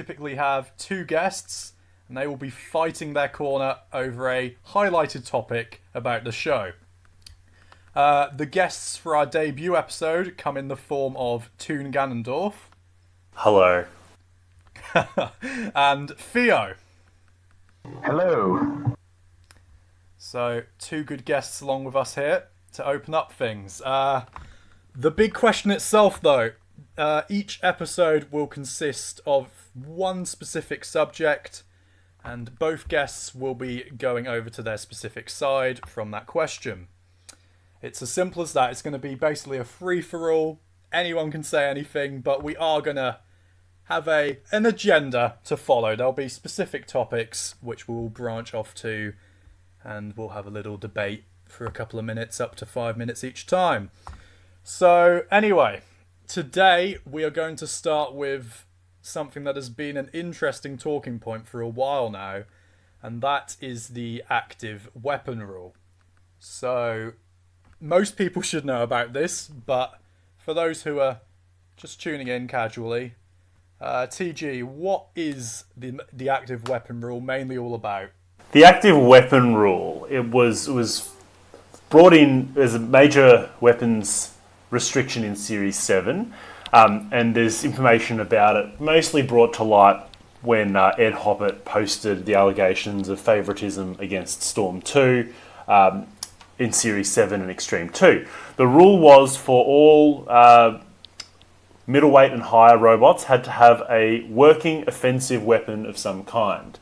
typically have two guests, and they will be fighting their corner over a highlighted topic about the show. The guests for our debut episode come in the form of Toon Ganondorf. Hello. And Theo. Hello. So, two good guests along with us here to open up things. The big question itself, though, each episode will consist of one specific subject, and both guests will be going over to their specific side from that question. It's as simple as that. It's going to be basically a free-for-all. Anyone can say anything, but we are going to have an agenda to follow. There'll be specific topics which we'll branch off to, and we'll have a little debate for a couple of minutes, up to 5 minutes each time. So, anyway, today we are going to start with something that has been an interesting talking point for a while now, and that is the active weapon rule. So, most people should know about this, but for those who are just tuning in casually, TG, what is the active weapon rule mainly all about? The active weapon rule, it was brought in as a major weapons restriction in Series 7, and there's information about it mostly brought to light when Ed Hoppert posted the allegations of favouritism against Storm 2 in Series 7 and Extreme 2. The rule was for all middleweight and higher robots had to have a working offensive weapon of some kind.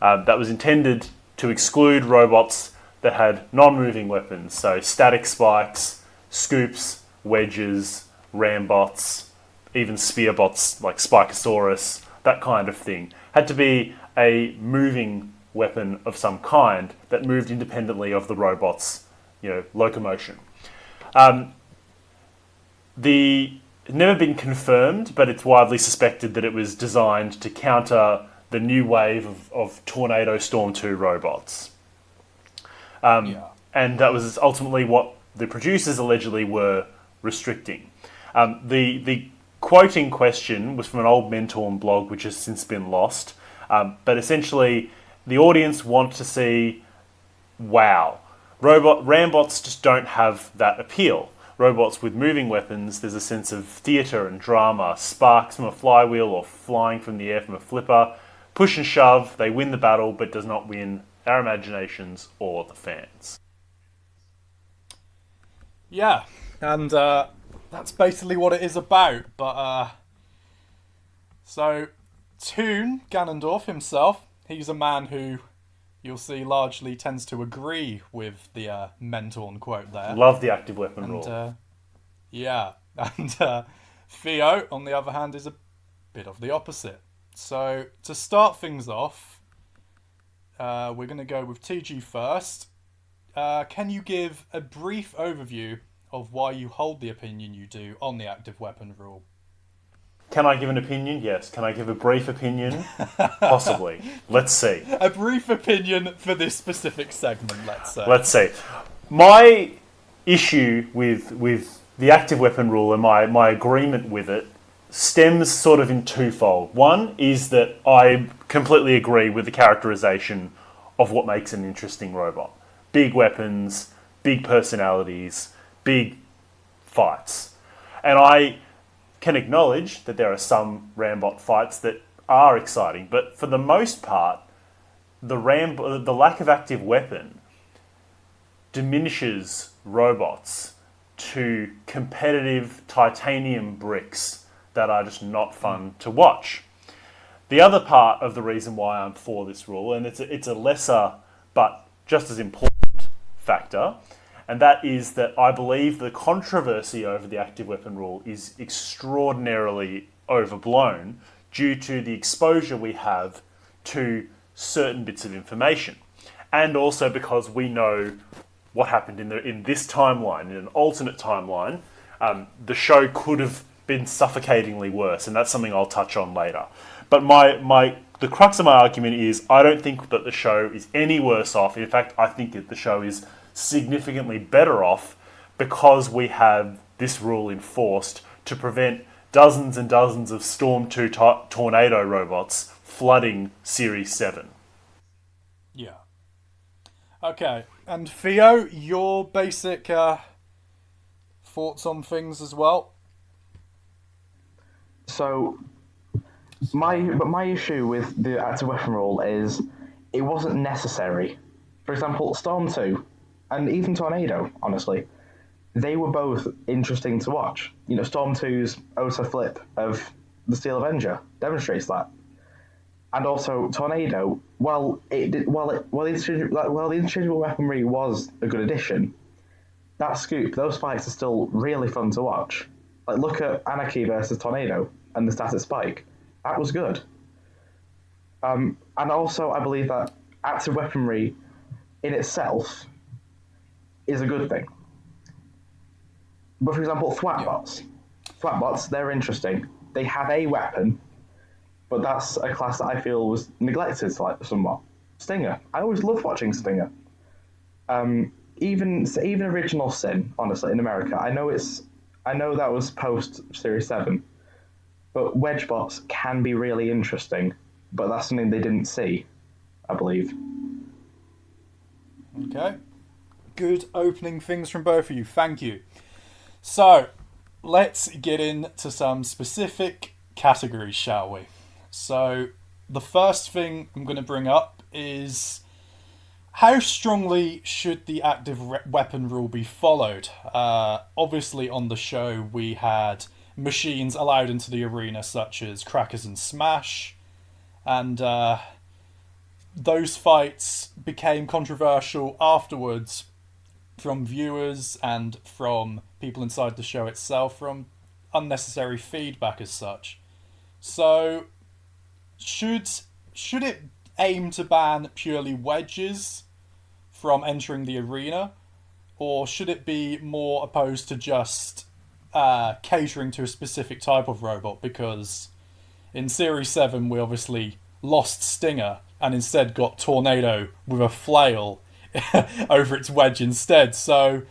That was intended to exclude robots that had non-moving weapons, so static spikes, scoops, wedges, rambots, even spearbots like Spikosaurus, that kind of thing. Had to be a moving weapon of some kind that moved independently of the robot's, locomotion. It's never been confirmed, but it's widely suspected that it was designed to counter the new wave of Tornado Storm 2 robots. And that was ultimately what the producers allegedly were restricting. The quote in question was from an old Mentorn blog, which has since been lost. But essentially, the audience want to see, wow, Rambots just don't have that appeal. Robots with moving weapons, there's a sense of theatre and drama, sparks from a flywheel or flying from the air from a flipper. Push and shove, they win the battle, but does not win our imaginations or the fans. Yeah, and that's basically what it is about. But so, Toon Ganondorf himself, he's a man who you'll see largely tends to agree with the Mentorn quote there. Love the active weapon rule. Yeah, and Theo, on the other hand, is a bit of the opposite. So, to start things off, we're going to go with TG first. Can you give a brief overview of why you hold the opinion you do on the active weapon rule? Can I give an opinion? Yes. Can I give a brief opinion? Possibly. Let's see. A brief opinion for this specific segment, let's say. Let's see. My issue with the active weapon rule and my agreement with it stems sort of in twofold. One is that I completely agree with the characterization of what makes an interesting robot. Big weapons, big personalities, big fights. And I can acknowledge that there are some Rambot fights that are exciting, but for the most part, the lack of active weapon diminishes robots to competitive titanium bricks that are just not fun to watch. The other part of the reason why I'm for this rule, and it's a lesser but just as important factor, and that is that I believe the controversy over the active weapon rule is extraordinarily overblown due to the exposure we have to certain bits of information. And also because we know what happened in this timeline, in an alternate timeline, the show could have been suffocatingly worse, and that's something I'll touch on later. But the crux of my argument is I don't think that the show is any worse off. In fact, I think that the show is significantly better off because we have this rule enforced to prevent dozens and dozens of Storm 2 tornado robots flooding Series 7. Yeah. Okay, and Theo, your basic thoughts on things as well? So, my issue with the active weapon rule is it wasn't necessary. For example, Storm 2, and even Tornado, honestly, they were both interesting to watch. You know, Storm 2's auto flip of the Steel Avenger demonstrates that. And also, Tornado, while the interchangeable weaponry was a good addition, that scoop, those fights are still really fun to watch. Like, look at Anarchy versus Tornado and the static spike. That was good. And also, I believe that active weaponry in itself is a good thing. But for example, Thwapbots. Thwapbots, they're interesting. They have a weapon, but that's a class that I feel was neglected somewhat. Stinger. I always love watching Stinger. Even original Sin, honestly, in America. I know that was post Series 7, but Wedgebots can be really interesting, but that's something they didn't see, I believe. Okay. Good opening things from both of you. Thank you. So, let's get into some specific categories, shall we? So, the first thing I'm going to bring up is how strongly should the active weapon rule be followed? Obviously, on the show, we had machines allowed into the arena, such as Crackers and Smash, and those fights became controversial afterwards from viewers and from people inside the show itself, from unnecessary feedback as such. So, should it aim to ban purely wedges from entering the arena, or should it be more opposed to just catering to a specific type of robot? Because in Series 7 we obviously lost Stinger and instead got Tornado with a flail over its wedge instead. So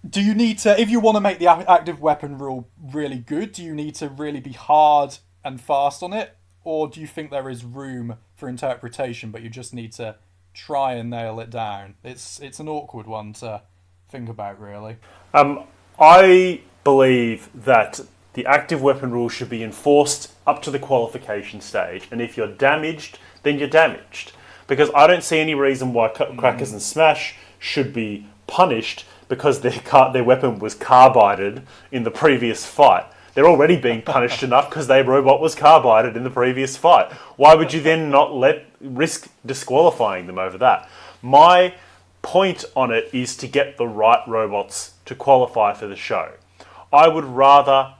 do you need to, if you want to make the active weapon rule really good, do you need to really be hard and fast on it? Or do you think there is room for interpretation, but you just need to try and nail it down? It's an awkward one to think about, really. I believe that the active weapon rule should be enforced up to the qualification stage, and if you're damaged, then you're damaged. Because I don't see any reason why Crackers and Smash should be punished because their weapon was carbided in the previous fight. They're already being punished enough because their robot was carbided in the previous fight. Why would you then not risk disqualifying them over that? My point on it is to get the right robots to qualify for the show. I would rather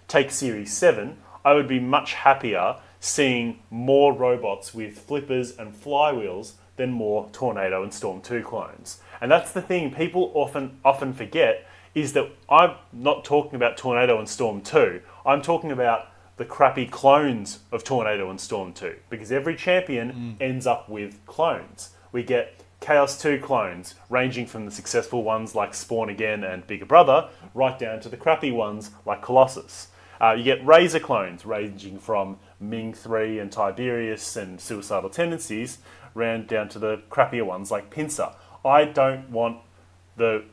take Series 7, I would be much happier seeing more robots with flippers and flywheels than more Tornado and Storm 2 clones. And that's the thing people often forget, is that I'm not talking about Tornado and Storm 2. I'm talking about the crappy clones of Tornado and Storm 2. Because every champion ends up with clones. We get Chaos 2 clones, ranging from the successful ones like Spawn Again and Bigger Brother, right down to the crappy ones like Colossus. You get Razor clones, ranging from Ming 3 and Tiberius and Suicidal Tendencies, round down to the crappier ones like Pinsir. I don't want the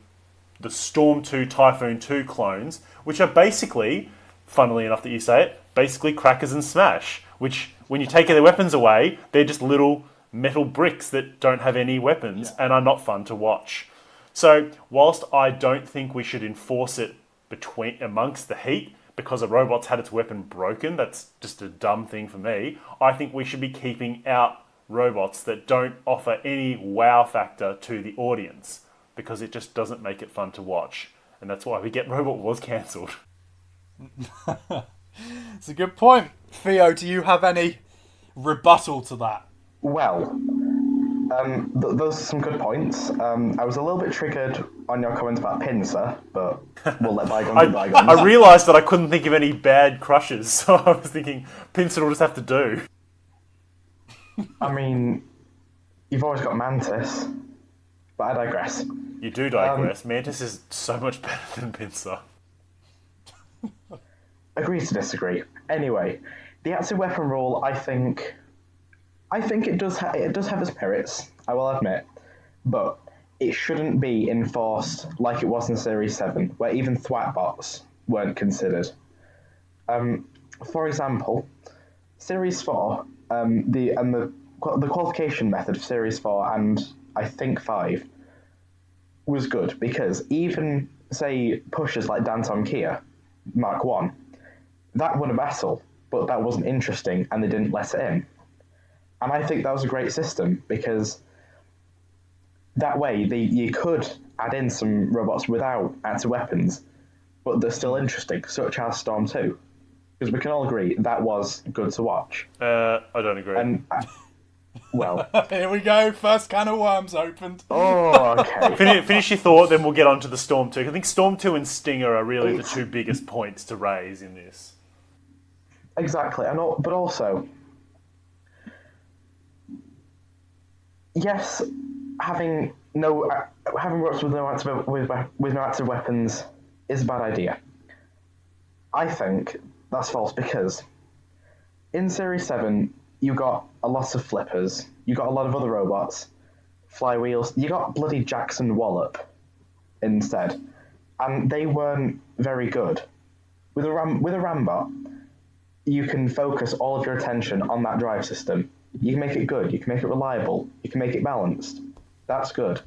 Storm 2, Typhoon 2 clones, which are basically, funnily enough that you say it, basically Crackers and Smash, which, when you take their weapons away, they're just little metal bricks that don't have any weapons and are not fun to watch. So, whilst I don't think we should enforce it amongst the heat, because a robot's had its weapon broken, that's just a dumb thing for me, I think we should be keeping out robots that don't offer any wow factor to the audience, because it just doesn't make it fun to watch. And that's why we get Robot Wars cancelled. It's a good point. Theo, do you have any rebuttal to that? Well, those are some good points. I was a little bit triggered on your comment about Pinsir, but we'll let bygones be bygones. I realised that I couldn't think of any bad crushes, so I was thinking Pinsir will just have to do. I mean, you've always got Mantis, but I digress. You do digress. Mantis is so much better than Pinsir. agree to disagree. Anyway, the active weapon rule, I think it does have its merits. I will admit, but it shouldn't be enforced like it was in Series 7, where even thwack bots weren't considered. For example, Series 4, the qualification method of Series 4 and I think 5 was good because even, say, pushers like Danton Kia, Mark 1, that won a battle, but that wasn't interesting and they didn't let it in. And I think that was a great system because that way you could add in some robots without active weapons, but they're still interesting, such as Storm 2. Because we can all agree that was good to watch. I don't agree. And, well... Here we go, first can of worms opened. Oh, okay. Finish your thought, then we'll get on to the Storm 2. I think Storm 2 and Stinger are really the two biggest points to raise in this. Exactly, but also... Yes, having robots with no active weapons is a bad idea. I think that's false because in Series 7 you got a lot of flippers, you got a lot of other robots, flywheels, you got bloody Jackson Wallop instead, and they weren't very good. With a Rambot, you can focus all of your attention on that drive system. You can make it good, you can make it reliable, you can make it balanced. That's good.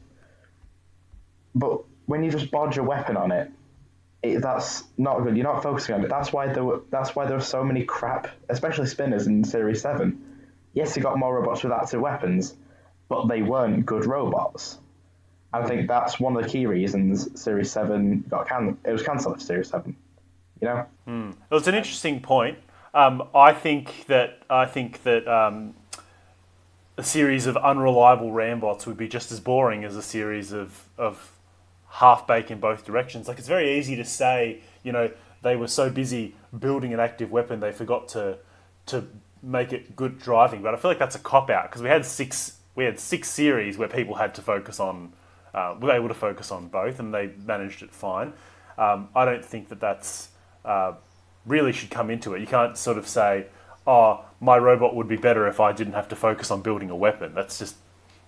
But when you just bodge a weapon on it, that's not good. You're not focusing on it. That's why there were so many crap, especially spinners in Series 7. Yes, you got more robots with active weapons, but they weren't good robots. I think that's one of the key reasons Series 7 it was cancelled at Series 7. You know? Well, it's an interesting point. I think that a series of unreliable Rambots would be just as boring as a series of half-bake in both directions. Like, it's very easy to say, they were so busy building an active weapon they forgot to make it good driving. But I feel like that's a cop-out because we had six series where people had to focus on, were able to focus on both, and they managed it fine. I don't think that's really should come into it. You can't sort of say, oh, my robot would be better if I didn't have to focus on building a weapon. That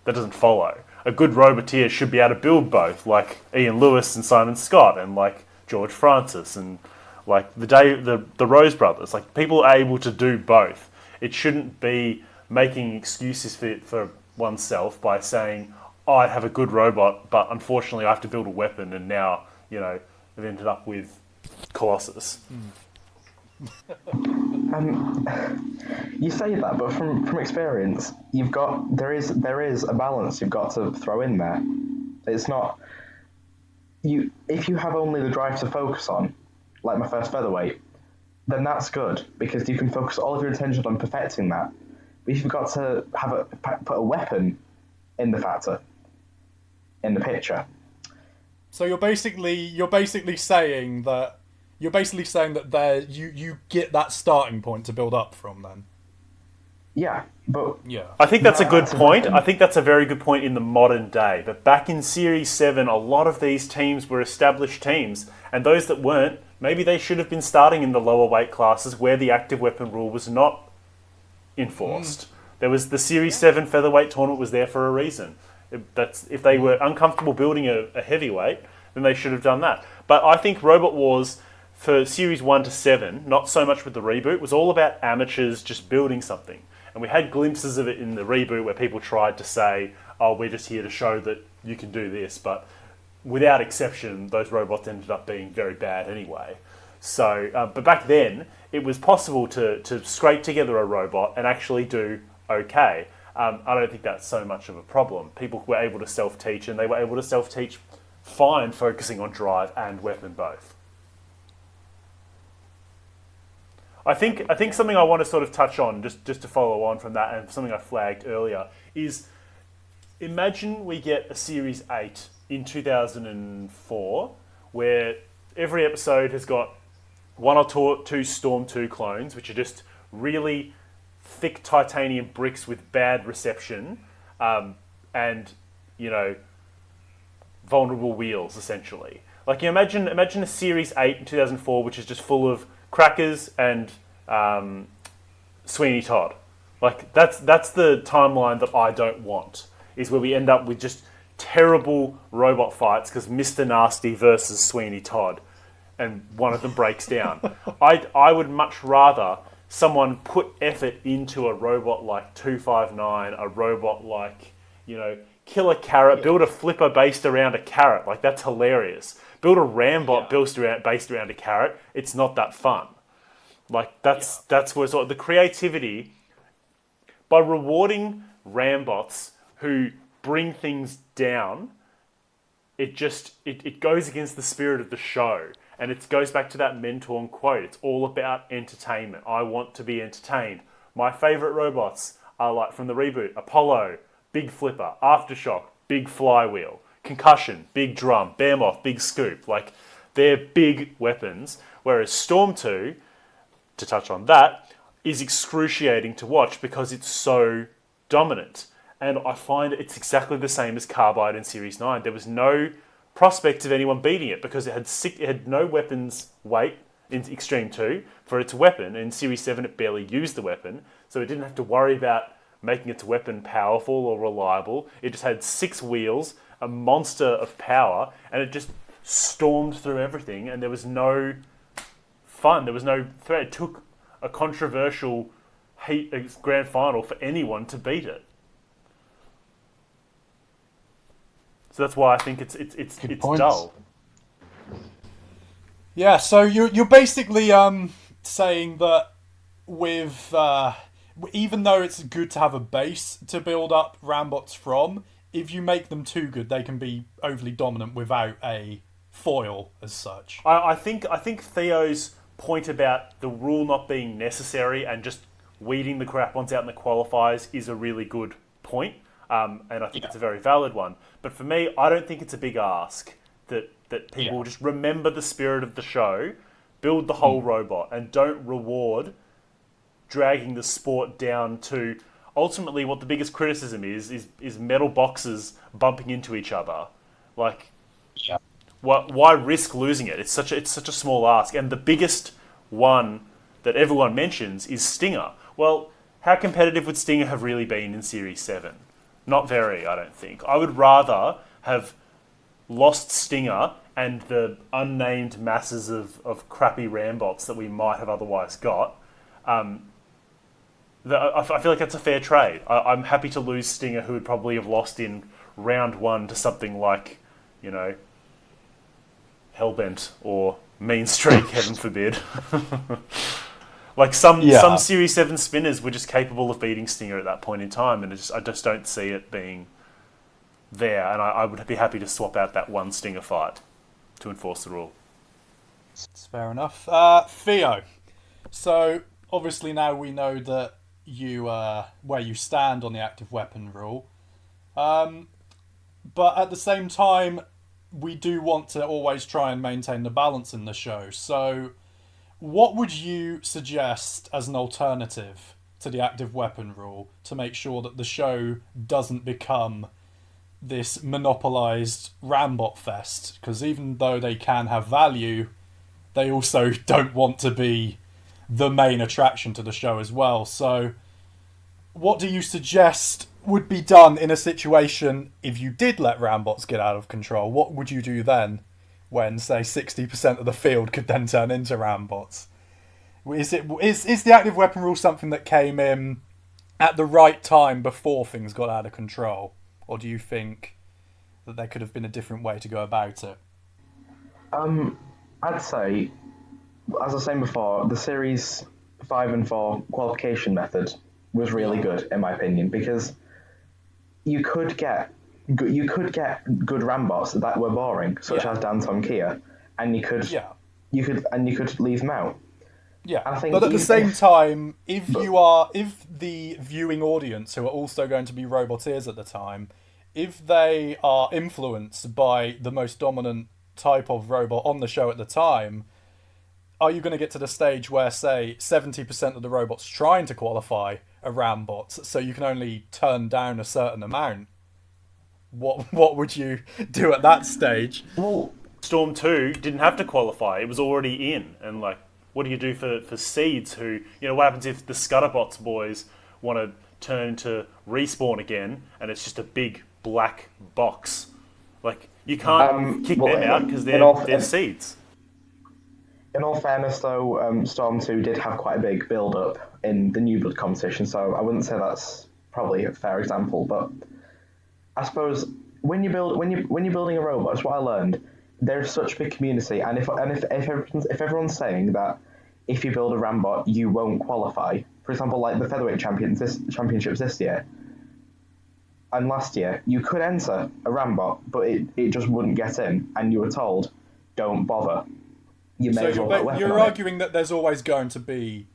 doesn't follow. A good roboteer should be able to build both, like Ian Lewis and Simon Scott, and like George Francis, and like the Rose brothers. Like, people are able to do both. It shouldn't be making excuses for oneself by saying, oh, I have a good robot, but unfortunately I have to build a weapon, and now, I've ended up with Colossus. You say that, but from experience, there is a balance you've got to throw in there. It's not if you have only the drive to focus on, like my first featherweight, then that's good because you can focus all of your attention on perfecting that. But if you've got to put a weapon in the picture. So you're basically saying that there you get that starting point to build up from then. Yeah, but yeah, I think that's a good point. I think that's a very good point in the modern day. But back in Series 7, a lot of these teams were established teams, and those that weren't, maybe they should have been starting in the lower weight classes where the active weapon rule was not enforced. There was the Series 7 featherweight tournament was there for a reason. If they were uncomfortable building a heavyweight, then they should have done that. But I think Robot Wars for Series 1 to 7, not so much with the reboot, was all about amateurs just building something. And we had glimpses of it in the reboot where people tried to say, oh, we're just here to show that you can do this. But without exception, those robots ended up being very bad anyway. So, but back then, it was possible to scrape together a robot and actually do okay. I don't think that's so much of a problem. People were able to self-teach, and they were able to self-teach fine, focusing on drive and weapon both. I think something I want to sort of touch on, just to follow on from that, and something I flagged earlier, is imagine we get a Series 8 in 2004, where every episode has got one or two Storm 2 clones, which are just really thick titanium bricks with bad reception, and, vulnerable wheels, essentially. Like, imagine a Series 8 in 2004, which is just full of Crackers and Sweeney Todd. Like that's the timeline that I don't want. Is where we end up with just terrible robot fights because Mr. Nasty versus Sweeney Todd, and one of them breaks down. I would much rather someone put effort into a robot like 259, a robot like, Kill a Carrot, build a flipper based around a carrot. Like, that's hilarious. Build a Rambot based around a carrot. It's not that fun. Like, that's where sort of the creativity, by rewarding Rambots who bring things down, it goes against the spirit of the show. And it goes back to that Mentorn quote. It's all about entertainment. I want to be entertained. My favourite robots are like from the reboot, Apollo, big flipper, Aftershock, big flywheel, Concussion, big drum, Behemoth, big scoop. Like, they're big weapons. Whereas Storm 2, to touch on that, is excruciating to watch because it's so dominant. And I find it's exactly the same as Carbide in Series 9. There was no prospect of anyone beating it because it had no weapons weight in Extreme 2 for its weapon. In Series 7, it barely used the weapon, so it didn't have to worry about making its weapon powerful or reliable. It just had 6 wheels, a monster of power, and it just stormed through everything, and there was no fun. There was no threat. It took a controversial grand final for anyone to beat it. So that's why I think it's dull. Yeah, so you're basically saying that with even though it's good to have a base to build up Rambots from, if you make them too good, they can be overly dominant without a foil as such. I think Theo's point about the rule not being necessary and just weeding the crap ones out in the qualifiers is a really good point. And I think it's a very valid one. But for me, I don't think it's a big ask that people just remember the spirit of the show, build the whole robot, and don't reward dragging the sport down to ultimately what the biggest criticism is metal boxes bumping into each other. Like, why risk losing it? It's such a small ask. And the biggest one that everyone mentions is Stinger. Well, how competitive would Stinger have really been in Series 7? Not very, I don't think. I would rather have lost Stinger and the unnamed masses of crappy Rambots that we might have otherwise got. I feel like that's a fair trade. I'm happy to lose Stinger, who would probably have lost in round 1 to something like, Hellbent or Mean Streak, heaven forbid. Like some Series 7 spinners were just capable of beating Stinger at that point in time, and I just don't see it being there. And I would be happy to swap out that one Stinger fight to enforce the rule. It's fair enough. Theo, so obviously now we know that you where you stand on the active weapon rule, but at the same time, we do want to always try and maintain the balance in the show. So what would you suggest as an alternative to the active weapon rule to make sure that the show doesn't become this monopolised Rambot fest? Because even though they can have value, they also don't want to be the main attraction to the show as well. So what do you suggest would be done in a situation if you did let Rambots get out of control? What would you do then? When, say, 60% of the field could then turn into Rambots? Is the active weapon rule something that came in at the right time before things got out of control? Or do you think that there could have been a different way to go about it? I'd say, as I was saying before, the Series 5 and 4 qualification method was really good, in my opinion, because you could get good Rambots that were boring, such as Danton Kia, and you could leave them out. Yeah, but at the same time, if the viewing audience, who are also going to be Roboteers at the time, if they are influenced by the most dominant type of robot on the show at the time, are you going to get to the stage where, say, 70% of the robots trying to qualify are Rambots, so you can only turn down a certain amount? What would you do at that stage? Well, Storm 2 didn't have to qualify. It was already in, and What do you do for seeds who, what happens if the Scutterbots boys want to turn into respawn again and it's just a big black box? Like, you can't kick them out because they're seeds. In all fairness, though, Storm 2 did have quite a big build-up in the New Blood competition, so I wouldn't say that's probably a fair example. But I suppose when you're building a robot, it's what I learned. There's such a big community, and if everyone's saying that if you build a Rambot you won't qualify, for example, like the featherweight championships this year and last year, you could enter a Rambot, but it just wouldn't get in, and you were told, don't bother. You're arguing that there's always going to be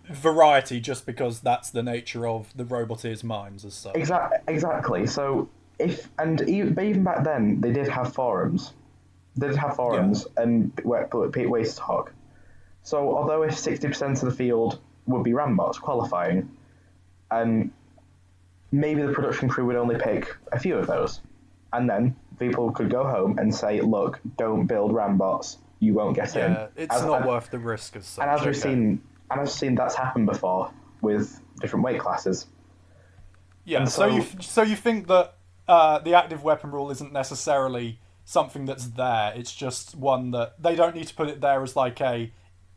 variety just because that's the nature of the Roboteers' minds as such. Exactly. So but even back then, they did have forums. And ways to talk. So although if 60% of the field would be Rambots qualifying, and maybe the production crew would only pick a few of those, and then people could go home and say, look, don't build Rambots, you won't get in. Yeah, it's not worth the risk as such. And as we've seen that's happened before with different weight classes. Yeah, so you think that the active weapon rule isn't necessarily something that's there, it's just one that they don't need to put it there as like a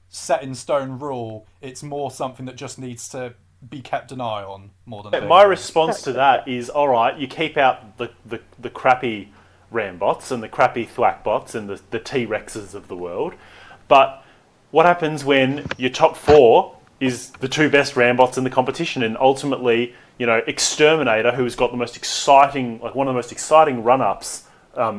set in stone rule, it's more something that just needs to be kept an eye on more than anything. My response to that is, alright, you keep out the crappy Rambots and the crappy Thwackbots and the T-Rexes of the world, but what happens when your top 4 is the 2 best Rambots in the competition, and ultimately, Exterminator, who's got one of the most exciting run-ups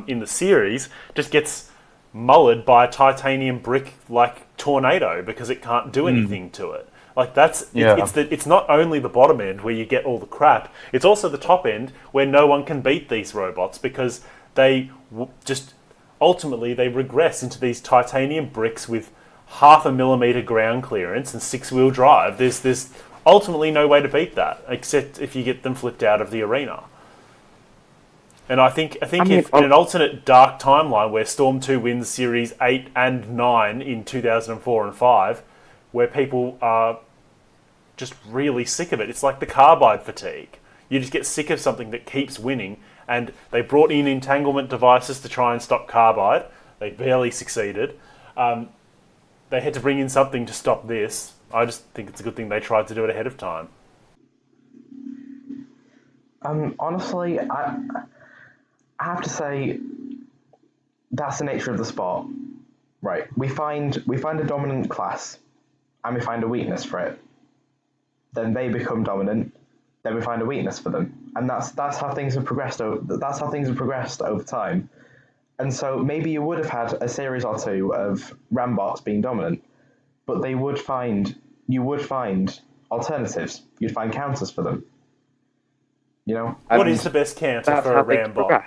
in the series, just gets mullered by a titanium brick like tornado because it can't do anything to it. Like it's not only the bottom end where you get all the crap, it's also the top end where no one can beat these robots because they ultimately regress into these titanium bricks with 0.5 millimeter ground clearance and 6-wheel drive. There's ultimately no way to beat that except if you get them flipped out of the arena. And I think if in an alternate dark timeline where Storm 2 wins Series 8 and 9 in 2004 and 5, where people are just really sick of it, it's like the carbide fatigue. You just get sick of something that keeps winning, and they brought in entanglement devices to try and stop carbide. They barely succeeded. They had to bring in something to stop this. I just think it's a good thing they tried to do it ahead of time. Honestly, I have to say that's the nature of the sport, right? We find a dominant class, and we find a weakness for it. Then they become dominant. Then we find a weakness for them, and that's how things have progressed. That's how things have progressed over time. And so maybe you would have had a series or two of Rambots being dominant, but you would find alternatives. You'd find counters for them. What is the best counter for a Rambot?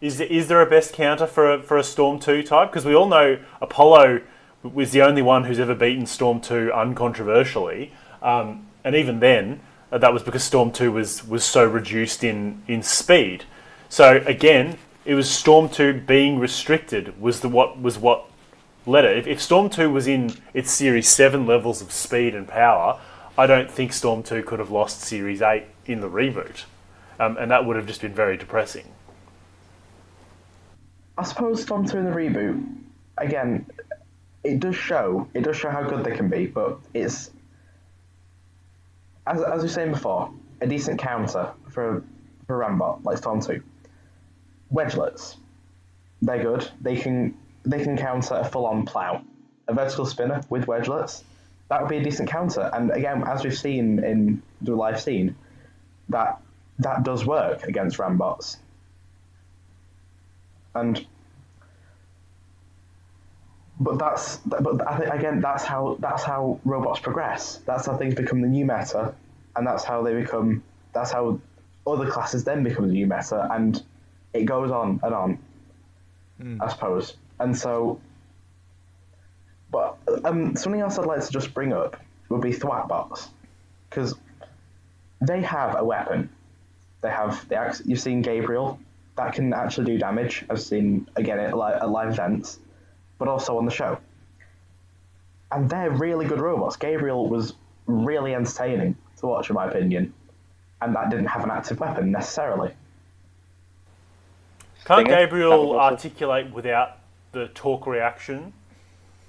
Is there a best counter for a Storm 2 type? Because we all know Apollo was the only one who's ever beaten Storm 2 uncontroversially. And even then, that was because Storm 2 was so reduced in speed. So again, it was Storm 2 being restricted was what led it. If Storm 2 was in its Series 7 levels of speed and power, I don't think Storm 2 could have lost Series 8 in the reboot. And that would have just been very depressing. I suppose Storm 2 in the reboot, again, it does show how good they can be, but it's, as we were saying before, a decent counter for a Rambot like Storm 2. Wedgelets, they're good. They can counter a full-on plow. A vertical spinner with wedgelets, that would be a decent counter. And again, as we've seen in the live scene, that does work against Rambots. But I think again that's how robots progress. That's how things become the new meta, and that's how other classes then become the new meta, and it goes on and on. I suppose. And so, but something else I'd like to just bring up would be Thwackbots, because they have a weapon. They have the axe. You've seen Gabriel. That can actually do damage. I've seen, again, at live events. but also on the show. And they're really good robots. Gabriel was really entertaining to watch, in my opinion, and that didn't have an active weapon necessarily. Can't Stinger? Gabriel That was also- articulate without the torque reaction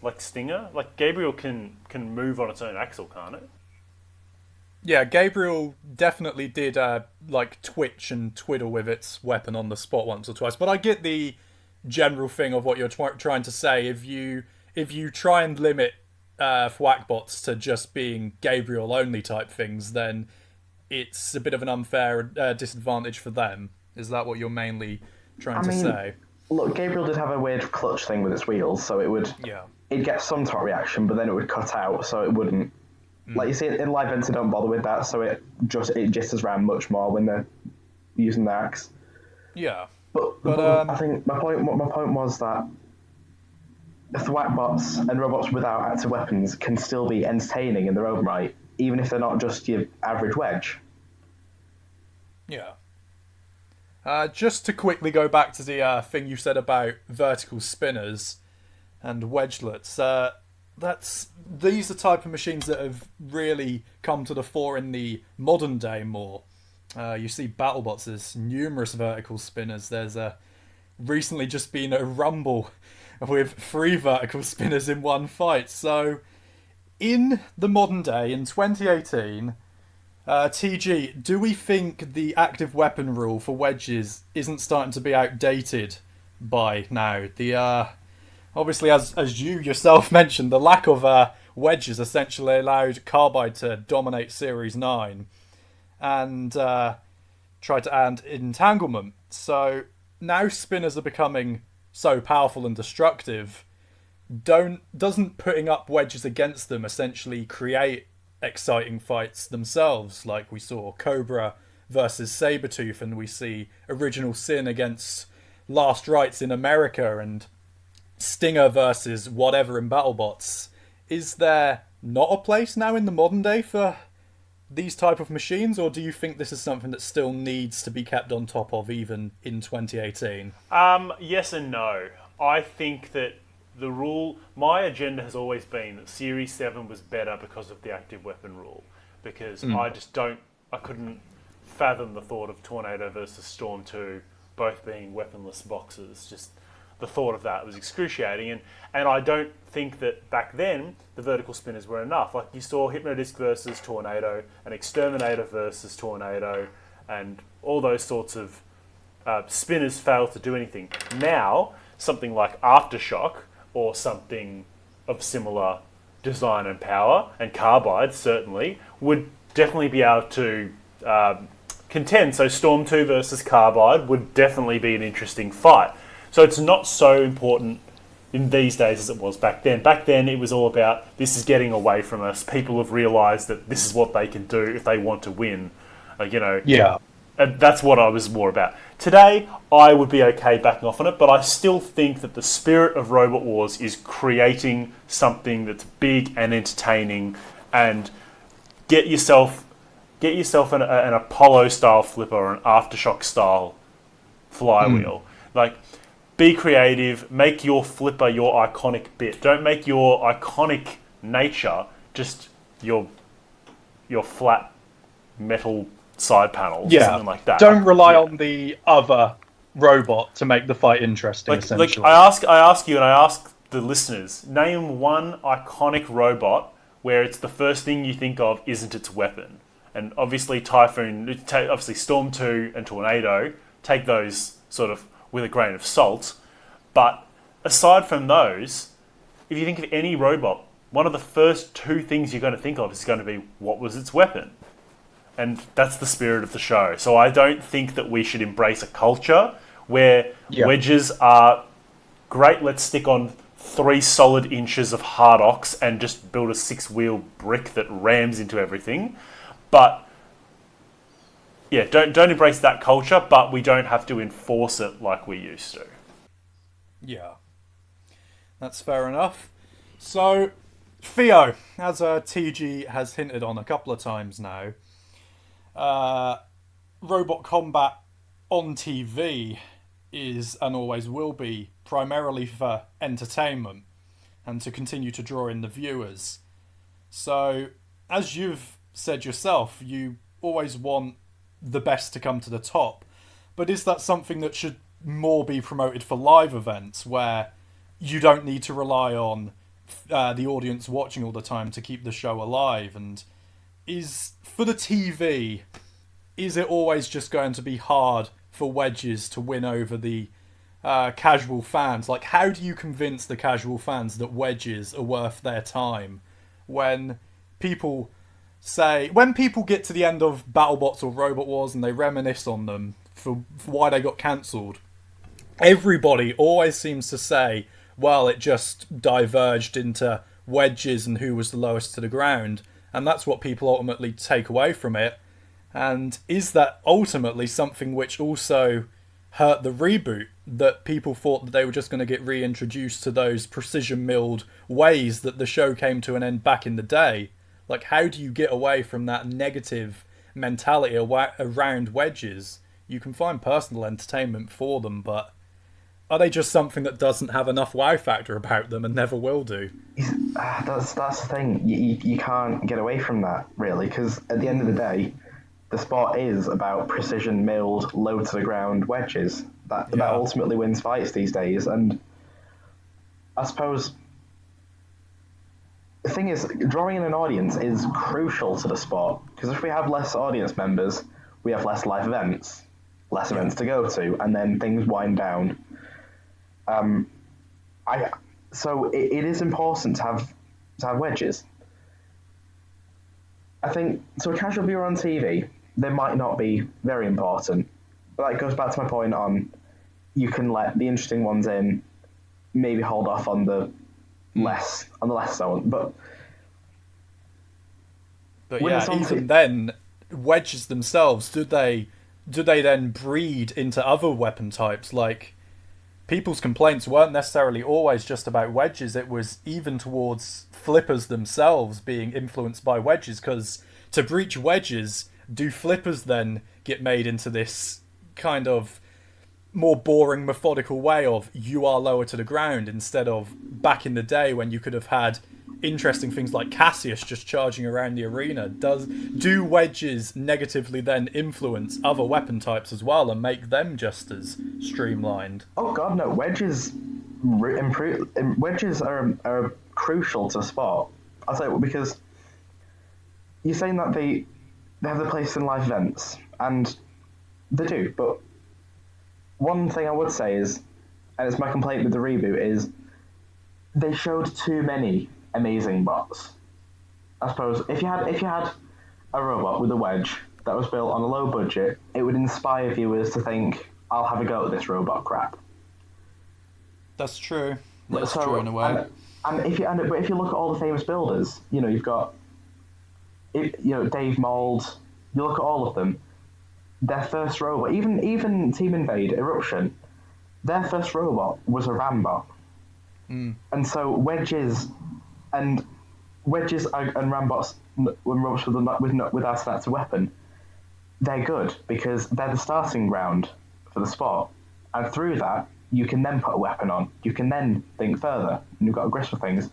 like Stinger? Like Gabriel can move on its own axle, can't it? Yeah, Gabriel definitely did like twitch and twiddle with its weapon on the spot once or twice. But I get the general thing of what you're trying to say. If you try and limit Thwackbots to just being Gabriel only type things, then it's a bit of an unfair disadvantage for them. Is that what you're mainly trying to say? Look, Gabriel did have a weird clutch thing with its wheels, so it'd get some torque reaction, but then it would cut out, so it wouldn't. Like you see, in live events, they don't bother with that, so it jitters around much more when they're using the axe. Yeah, but I think my point was that Thwackbots and robots without active weapons can still be entertaining in their own right, even if they're not just your average wedge. yeah. Just to quickly go back to the thing you said about vertical spinners and wedgelets. These are type of machines that have really come to the fore in the modern day more. You see BattleBots, there's numerous vertical spinners. There's recently just been a rumble with 3 vertical spinners in one fight. So in the modern day, in 2018, TG, do we think the active weapon rule for wedges isn't starting to be outdated by now? Obviously, as you yourself mentioned, the lack of wedges essentially allowed Carbide to dominate Series 9 and try to add entanglement. So now spinners are becoming so powerful and destructive. Doesn't putting up wedges against them essentially create exciting fights themselves? Like we saw Cobra versus Sabretooth, and we see Original Sin against Last Rites in America, and Stinger versus whatever in BattleBots. Is there not a place now in the modern day for these type of machines, or do you think this is something that still needs to be kept on top of even in 2018? Yes and no. I think that my agenda has always been that Series 7 was better because of the active weapon rule. Because I couldn't fathom the thought of Tornado versus Storm 2 both being weaponless boxes. Just the thought of that was excruciating. And I don't think that back then the vertical spinners were enough. Like you saw Hypnodisc versus Tornado, and Exterminator versus Tornado, and all those sorts of spinners failed to do anything. Now, something like Aftershock, or something of similar design and power, and Carbide certainly, would definitely be able to contend. So Storm 2 versus Carbide would definitely be an interesting fight. So it's not so important in these days as it was back then. Back then it was all about, this is getting away from us. People have realised that this is what they can do if they want to win. Yeah. And that's what I was more about. Today, I would be okay backing off on it, but I still think that the spirit of Robot Wars is creating something that's big and entertaining, and get yourself an Apollo-style flipper or an Aftershock-style flywheel. Be creative, make your flipper your iconic bit. Don't make your iconic nature just your flat metal side panels or something like that. Don't rely on the other robot to make the fight interesting, essentially. I ask you and I ask the listeners, name one iconic robot where it's the first thing you think of isn't its weapon. And obviously Storm 2 and Tornado, take those sort of with a grain of salt. But aside from those, if you think of any robot, one of the first 2 things you're going to think of is going to be, what was its weapon? And that's the spirit of the show. So I don't think that we should embrace a culture where wedges are great. Let's stick on 3 solid inches of hard ox and just build a 6-wheel brick that rams into everything. But yeah, don't embrace that culture, but we don't have to enforce it like we used to. Yeah, that's fair enough. So, Theo, as TG has hinted on a couple of times now, robot combat on TV is and always will be primarily for entertainment and to continue to draw in the viewers. So, as you've said yourself, you always want the best to come to the top. But is that something that should more be promoted for live events where you don't need to rely on the audience watching all the time to keep the show alive? And is, for the TV, is it always just going to be hard for wedges to win over the casual fans? Like, how do you convince the casual fans that wedges are worth their time when people get to the end of BattleBots or Robot Wars and they reminisce on them for why they got cancelled? Everybody always seems to say, well, it just diverged into wedges and who was the lowest to the ground, and that's what people ultimately take away from it. And is that ultimately something which also hurt the reboot, that people thought that they were just going to get reintroduced to those precision milled ways that the show came to an end back in the day? Like, how do you get away from that negative mentality around wedges? You can find personal entertainment for them, but are they just something that doesn't have enough wow factor about them and never will do? That's the thing. You can't get away from that, really, because at the end of the day, the sport is about precision milled, low to the ground wedges. That ultimately wins fights these days. And I suppose the thing is, drawing in an audience is crucial to the sport, because if we have less audience members, we have less live events, less events to go to, and then things wind down. So it is important to have wedges. I think, to a casual viewer on TV, they might not be very important. But that goes back to my point on, you can let the interesting ones in, maybe hold off on the less so. But yeah, even then, wedges themselves, do they then breed into other weapon types? Like, people's complaints weren't necessarily always just about wedges. It was even towards flippers themselves being influenced by wedges, because to breach wedges, do flippers then get made into this kind of more boring, methodical way of you are lower to the ground, instead of back in the day when you could have had interesting things like Cassius just charging around the arena? Do wedges negatively then influence other weapon types as well and make them just as streamlined? Oh god, no! Wedges are crucial to the sport. I'll say it, because you're saying that they have their place in live events, and they do. But one thing I would say is, and it's my complaint with the reboot, is they showed too many amazing bots. I suppose if you had a robot with a wedge that was built on a low budget, it would inspire viewers to think, I'll have a go at this robot crap. That's true. That's true in a way. But if you look at all the famous builders, you've got Dave Mould. You look at all of them. Their first robot, even Team Invade Eruption, their first robot was a Rambot. And so wedges and Rambots, when robots without an active weapon, they're good because they're the starting ground for the sport. And through that, you can then put a weapon on. You can then think further, and you've got a grasp of things,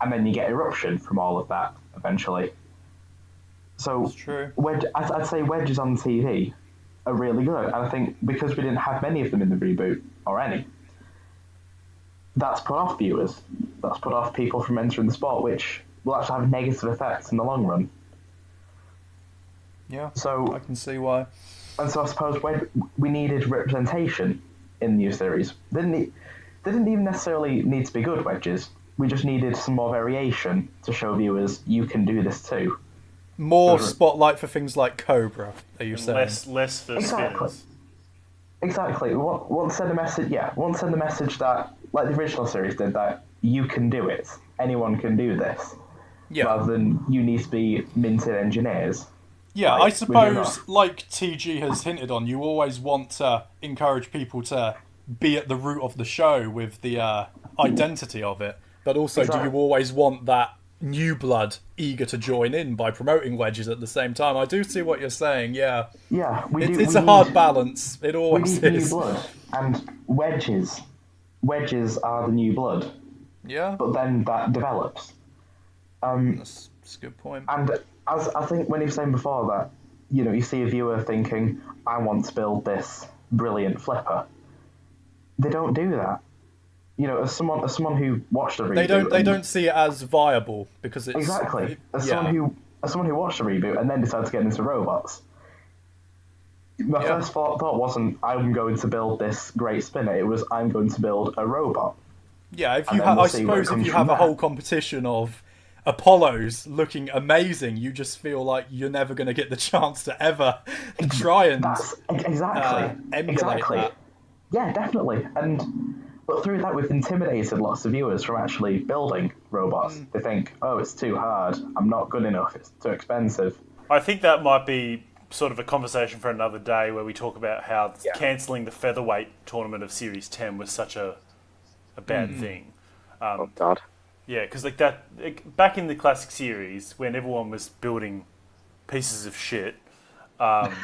and then you get Eruption from all of that eventually. So that's true. I'd say wedges on TV are really good, and I think because we didn't have many of them in the reboot, or any, that's put off viewers. That's put off people from entering the sport, which will actually have negative effects in the long run. Yeah, so I can see why. And so I suppose we needed representation in the new series. They didn't even necessarily need to be good wedges. We just needed some more variation to show viewers you can do this too. More spotlight for things like Cobra, are you saying? Less for spinners. Exactly. Want to send a message? Yeah. Want to send a message that, like the original series did, that you can do it. Anyone can do this. Yeah. Rather than you need to be minted engineers. Yeah, I suppose, like TG has hinted on, you always want to encourage people to be at the root of the show with the identity of it. But also, do you always want that new blood eager to join in by promoting wedges at the same time. I do see what you're saying. Yeah, Yeah, it's a hard balance. It We always need new is. blood, and wedges are the new blood. Yeah, But then that develops. that's a good point. And as I think when you were saying before that, you see a viewer thinking, I want to build this brilliant flipper. They don't do that. As someone who watched a reboot, They don't see it as viable because it's exactly as yeah. someone who watched a reboot and then decided to get into robots. My first thought wasn't I'm going to build this great spinner. It was I'm going to build a robot. Yeah, if And you then we'll I see where it suppose if comes you from have a there. whole competition of Apollos looking amazing, you just feel like you're never going to get the chance to ever try and That's exactly emulate that. Yeah, definitely. But through that, we've intimidated lots of viewers from actually building robots. They think, oh, it's too hard. I'm not good enough. It's too expensive. I think that might be sort of a conversation for another day where we talk about how cancelling the featherweight tournament of Series 10 was such a bad thing. Oh God. Yeah, because back in the classic series, when everyone was building pieces of shit, and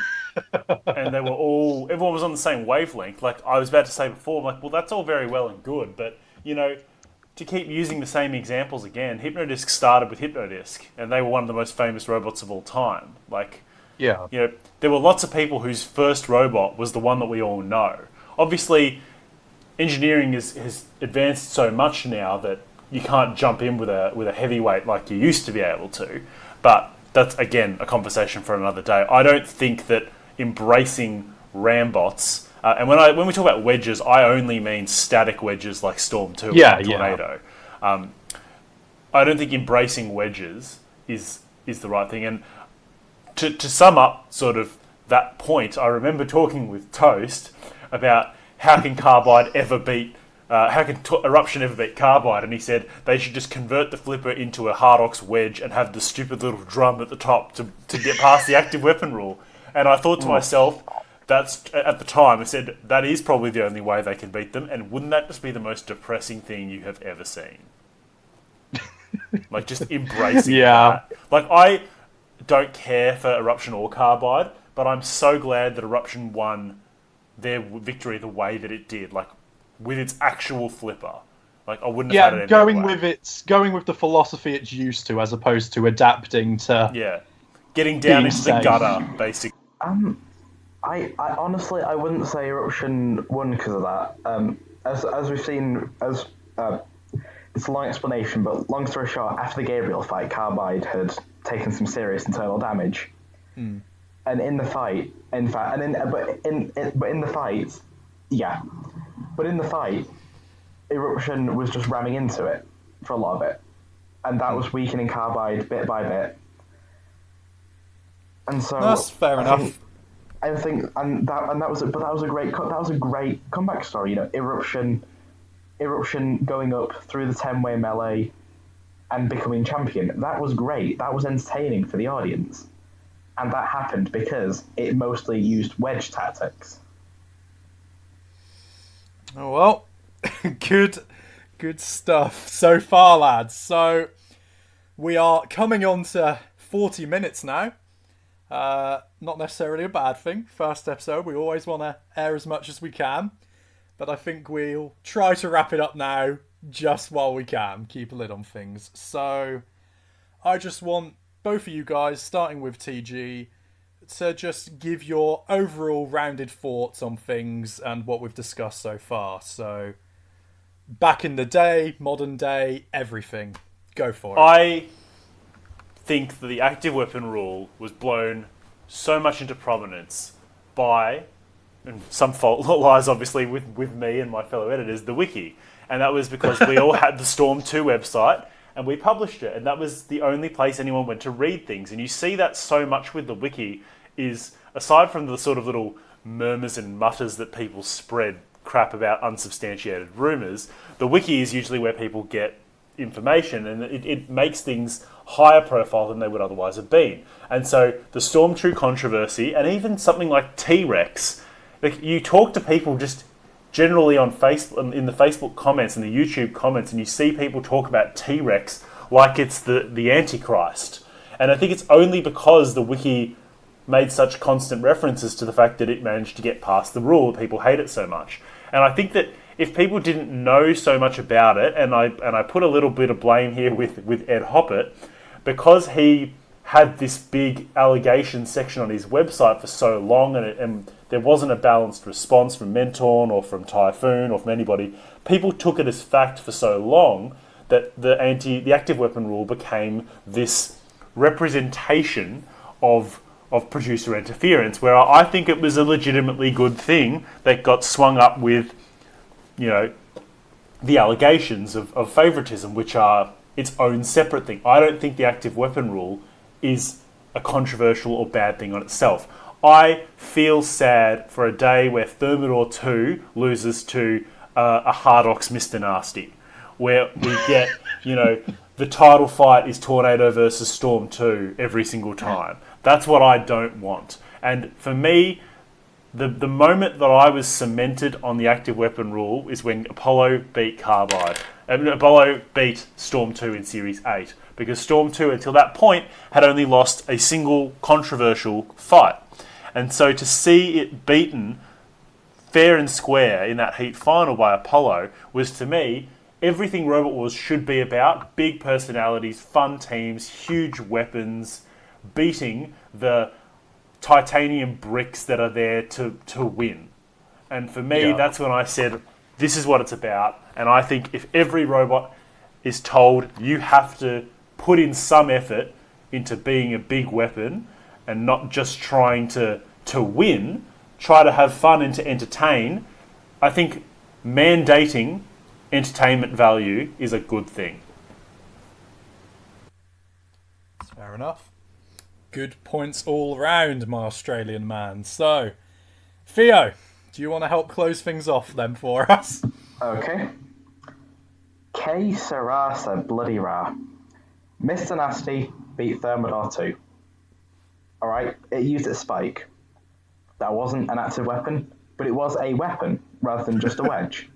everyone was on the same wavelength. Like I was about to say before, I'm like, well, that's all very well and good, but to keep using the same examples again, Hypnodisc started with Hypnodisc, and they were one of the most famous robots of all time. Like, Yeah. there were lots of people whose first robot was the one that we all know. Obviously, engineering has advanced so much now that you can't jump in with a heavyweight like you used to be able to. But that's, again, a conversation for another day. I don't think that embracing rambots, and when we talk about wedges, I only mean static wedges like Storm 2 and Tornado. I don't think embracing wedges is the right thing. And to sum up sort of that point, I remember talking with Toast about how can Carbide ever beat Eruption ever beat Carbide, and he said they should just convert the flipper into a Hardox wedge and have the stupid little drum at the top to get past the active weapon rule. And I thought to myself, that's at the time, I said, that is probably the only way they can beat them, and wouldn't that just be the most depressing thing you have ever seen? Like, just embracing that. Like, I don't care for Eruption or Carbide, but I'm so glad that Eruption won their victory the way that it did. Like, with its actual flipper. Like, I wouldn't have had it any going other way. going with the philosophy it's used to, as opposed to adapting to. Yeah, getting down into the gutter, basically. I honestly I wouldn't say Eruption won because of that. As we've seen, it's a long explanation, but long story short, after the Gabriel fight, Carbide had taken some serious internal damage, and in the fight, in the fight, Eruption was just ramming into it for a lot of it, and that was weakening Carbide bit by bit. And so That's fair enough. That was a great comeback story. Eruption going up through the 10-way melee and becoming champion. That was great. That was entertaining for the audience, and that happened because it mostly used wedge tactics. Oh well, good stuff so far, lads. So we are coming on to 40 minutes now. Not necessarily a bad thing. First episode, we always want to air as much as we can, but I think we'll try to wrap it up now just while we can. Keep a lid on things. So I just want both of you guys, starting with TG, to just give your overall rounded thoughts on things and what we've discussed so far. So, back in the day, modern day, everything. Go for it. I think that the active weapon rule was blown so much into prominence by, and some fault lies obviously with me and my fellow editors, the wiki. And that was because we all had the Storm 2 website and we published it. And that was the only place anyone went to read things. And you see that so much with the wiki is, aside from the sort of little murmurs and mutters that people spread crap about unsubstantiated rumours, the wiki is usually where people get information, and it makes things higher profile than they would otherwise have been. And so the Storm 2 controversy, and even something like T-Rex, like, you talk to people just generally on Facebook, in the Facebook comments and the YouTube comments, and you see people talk about T-Rex like it's the Antichrist. And I think it's only because the wiki made such constant references to the fact that it managed to get past the rule, people hate it so much. And I think that if people didn't know so much about it, and I put a little bit of blame here with Ed Hoppett, because he had this big allegation section on his website for so long, and there wasn't a balanced response from Mentorn or from Typhoon or from anybody, people took it as fact for so long that the active weapon rule became this representation of producer interference, where I think it was a legitimately good thing that got swung up with, the allegations of favoritism, which are its own separate thing. I don't think the active weapon rule is a controversial or bad thing on itself. I feel sad for a day where Thermidor 2 loses to a Hardox Mr. Nasty, where we get, the title fight is Tornado versus Storm 2 every single time. That's what I don't want. And for me, the moment that I was cemented on the active weapon rule is when Apollo beat Carbide. Apollo beat Storm 2 in Series 8. Because Storm 2, until that point, had only lost a single controversial fight. And so to see it beaten fair and square in that heat final by Apollo was, to me, everything Robot Wars should be about. Big personalities, fun teams, huge weapons, beating the titanium bricks that are there to win. And for me, that's when I said, this is what it's about. And I think if every robot is told you have to put in some effort into being a big weapon and not just trying to win, try to have fun and to entertain, I think mandating entertainment value is a good thing. Fair enough. Good points all round, my Australian man. So, Theo, do you want to help close things off then for us? Okay. K Sarasa Bloody Ra. Mr. Nasty beat Thermidor 2. Alright, it used its spike. That wasn't an active weapon, but it was a weapon rather than just a wedge.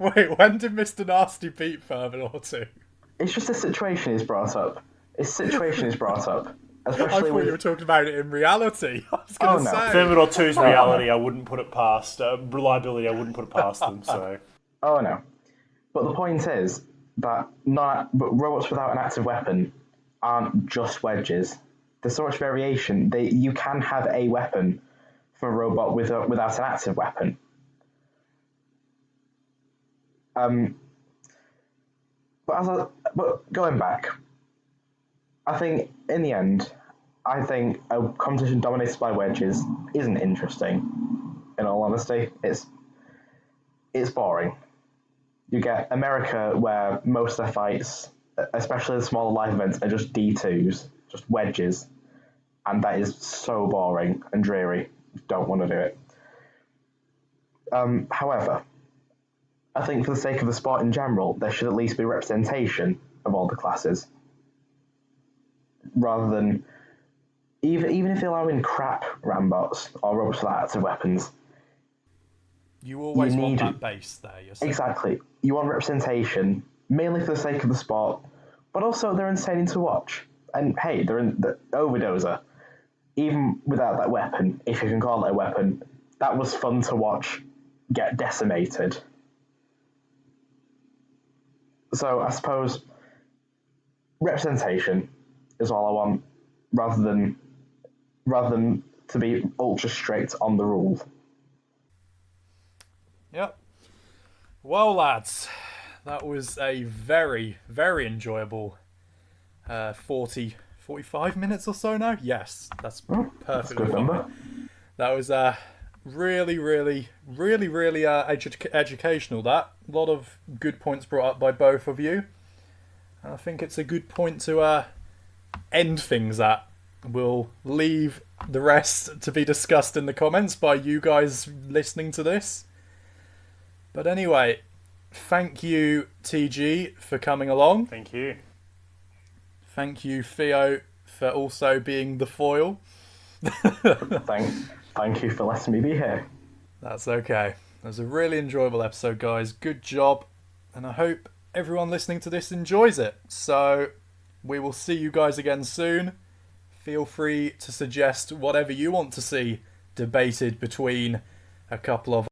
Wait, when did Mr. Nasty beat Thermidor 2? It's just a situation is brought up. Especially I thought you were talking about it in reality. I was going to say. Thermidor 2's reality, I wouldn't put it past. Reliability, I wouldn't put it past them. So. Oh no. But the point is that robots without an active weapon aren't just wedges. There's so much variation. You can have a weapon for a robot without an active weapon. But going back, I think in the end, a competition dominated by wedges isn't interesting. In all honesty, it's boring. You get America, where most of their fights, especially the smaller live events, are just D2s, just wedges, and that is so boring and dreary. Don't want to do it. However, I think for the sake of the sport in general, there should at least be representation of all the classes, rather than even if you're allowing crap rambots or robots without active weapons. You always want that base there, you're saying. Exactly. You want representation, mainly for the sake of the sport, but also they're entertaining to watch. And hey, they're in the Overdoser. Even without that weapon, if you can call it a weapon, that was fun to watch get decimated. So I suppose representation is all I want, rather than to be ultra strict on the rules. Yep. Well, lads, that was a very, very enjoyable 45 minutes or so now. Yes, that's perfectly that's a good fine. number. That was really, really, really, really educational. That a lot of good points brought up by both of you. And I think it's a good point to end things at. We'll leave the rest to be discussed in the comments by you guys listening to this. But anyway, thank you, TG, for coming along. Thank you. Thank you, Theo, for also being the foil. Thank you for letting me be here. That's okay. It was a really enjoyable episode, guys. Good job. And I hope everyone listening to this enjoys it. So we will see you guys again soon. Feel free to suggest whatever you want to see debated between a couple of